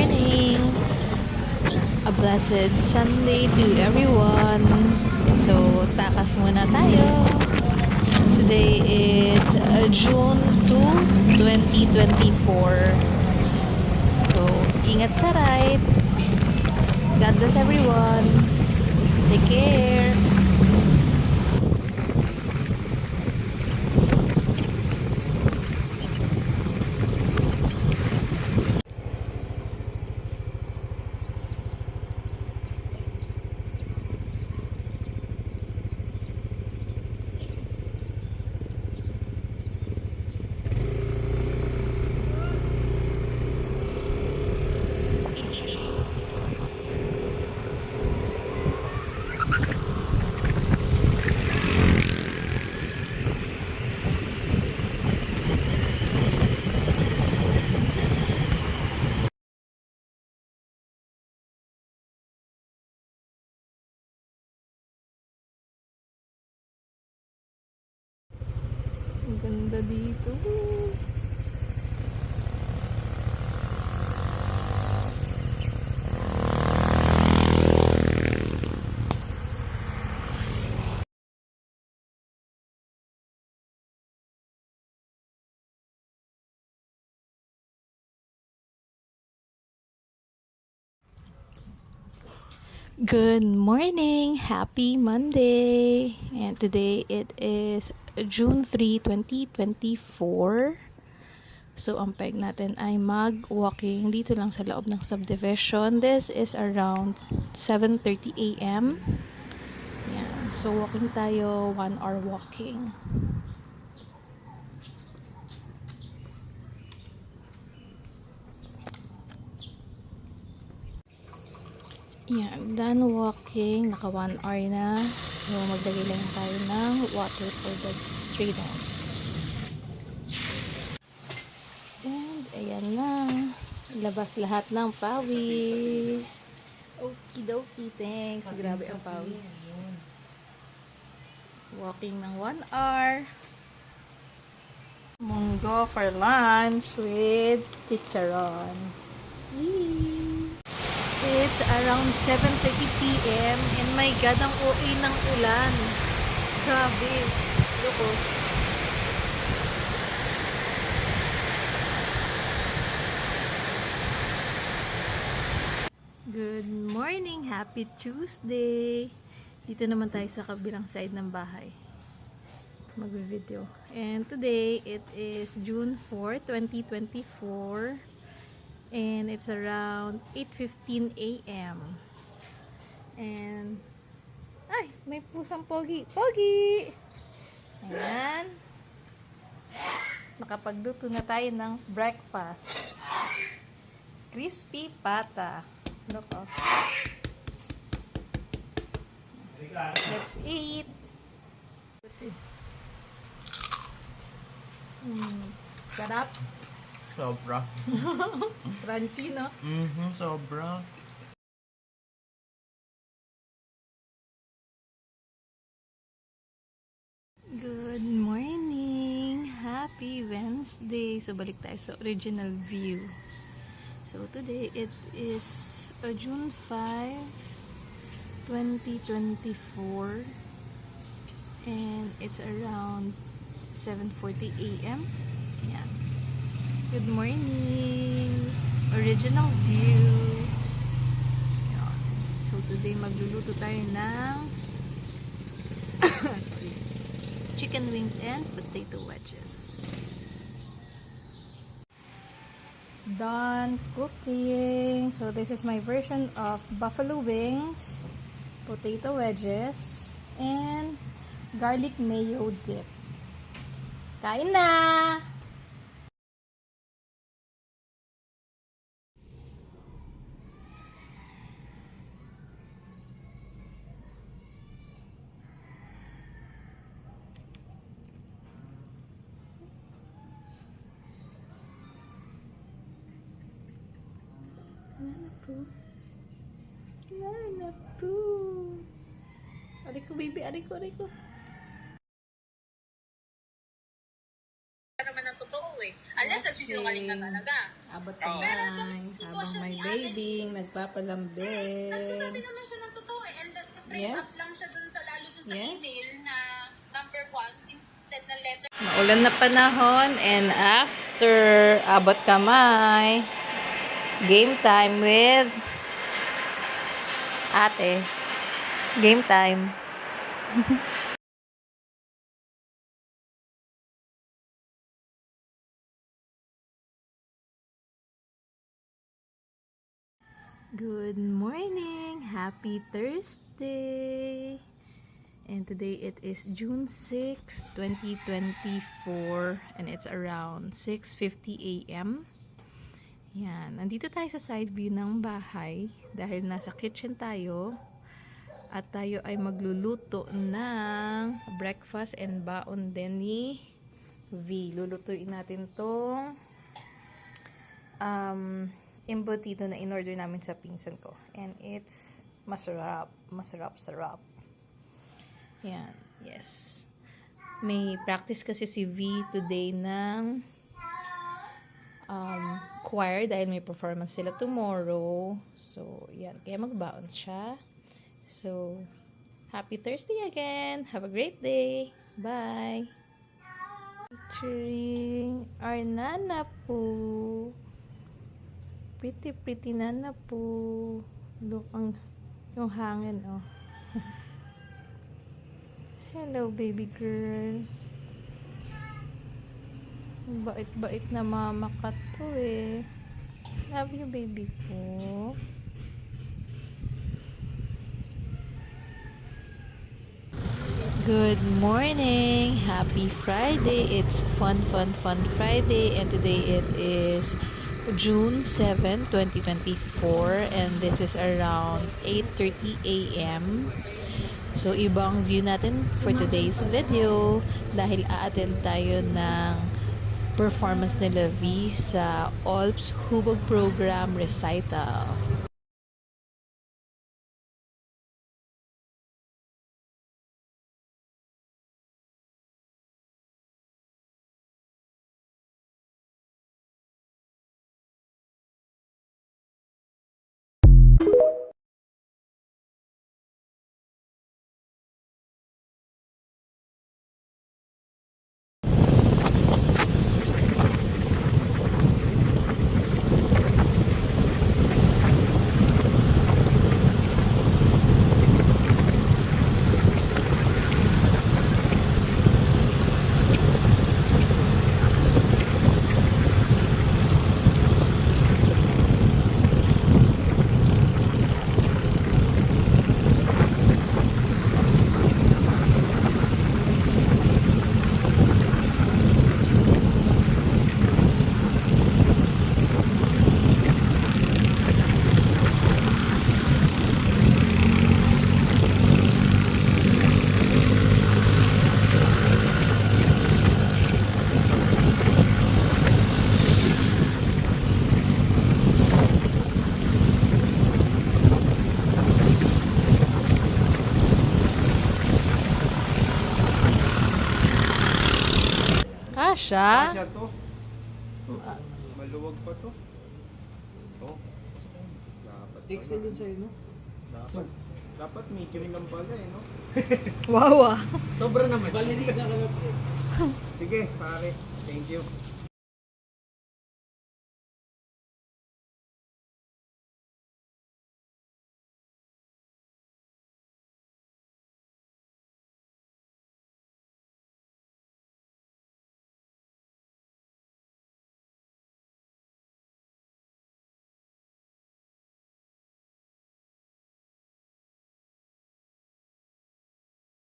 morning! A blessed Sunday to everyone! So, takas muna tayo. Today is June 2, 2024. So, ingat sa ride. God bless everyone. Take care. Ang ganda dito. Good morning! Happy Monday! And today it is June 3, 2024. So, ang peg natin ay mag-walking dito lang sa loob ng subdivision. This is around 7:30 a.m. Yan. So, walking tayo. 1 hour walking. Yan. Done walking. Naka 1 hour na. So, maglagay lang tayo ng water for the stray dogs. And, ayan na. Labas lahat ng pawis. Okidoki, thanks. Grabe ang pawis. Walking ng 1 hour. Munggo for lunch with chicharon. Yee! It's around 7:30 p.m. and my God, ang OA ng ulan. Grabe. Loko. Good morning! Happy Tuesday! Dito naman tayo sa kabilang side ng bahay. Mag-video. And today, it is June 4, 2024. And it's around 8:15 a.m. And, ay! May pusang pogi! Pogi! Ayan. Nakapagluto na tayo ng breakfast. Crispy pata. Look, oh. Let's eat. Sarap. Sobra. Crunchy, no? Sobra. Good morning! Happy Wednesday! So, balik tayo sa original view. So, today it is June 5, 2024. And it's around 7:40 a.m. Ayan. Good morning! Original view. Ayan. So, today magluluto tayo ng sorry, chicken wings and potato wedges. Done cooking. So, this is my version of buffalo wings, potato wedges, and garlic mayo dip. Kain na! Nana po. Aray ko, baby. Aray ko, aray ko. Naman ng totoo eh. Unless nagsisinungaling ka talaga. Abot kamay. Habang may baby, nagpapalambing. Nagsasabi naman siya ng totoo eh. And that frame Yes. up lang siya dun sa lalo dun sa Yes. email na number 1 instead ng letter. Maulan na panahon and after abot kamay, game time with ate. Game time. Good morning! Happy Thursday! And today it is June 6, 2024 and it's around 6:50 a.m. Yan, nandito tayo sa side view ng bahay dahil nasa kitchen tayo at tayo ay magluluto ng breakfast and baon din ni V. Lulutuin natin tong embutido na in-order namin sa pinsan ko. And it's masarap. Masarap. Yan. Yes. May practice kasi si V today ng choir dahil may performance sila tomorrow. So, yan. Kaya magbaon siya. So, happy Thursday again. Have a great day. Bye. Featuring our Nana po. Pretty Nana po. Look, yung hangin, oh. Hello, baby girl. Bait na mama ka to, eh. Love you, baby ko. Good morning! Happy Friday! It's fun Friday, and today it is June 7, 2024, and this is around 8:30 a.m. So, ibang view natin for today's video dahil a-attend tayo ng performance nila V sa Alps Hubog Program Recital. Kasha? Kasya to. Maluwag pa to. Oh. Dapat. Excel yun sa'yo, no? Dapat medium lang pala eh, no? Wow, ah. Sobra naman. Ballerina ka lang. Sige, pare. Thank you.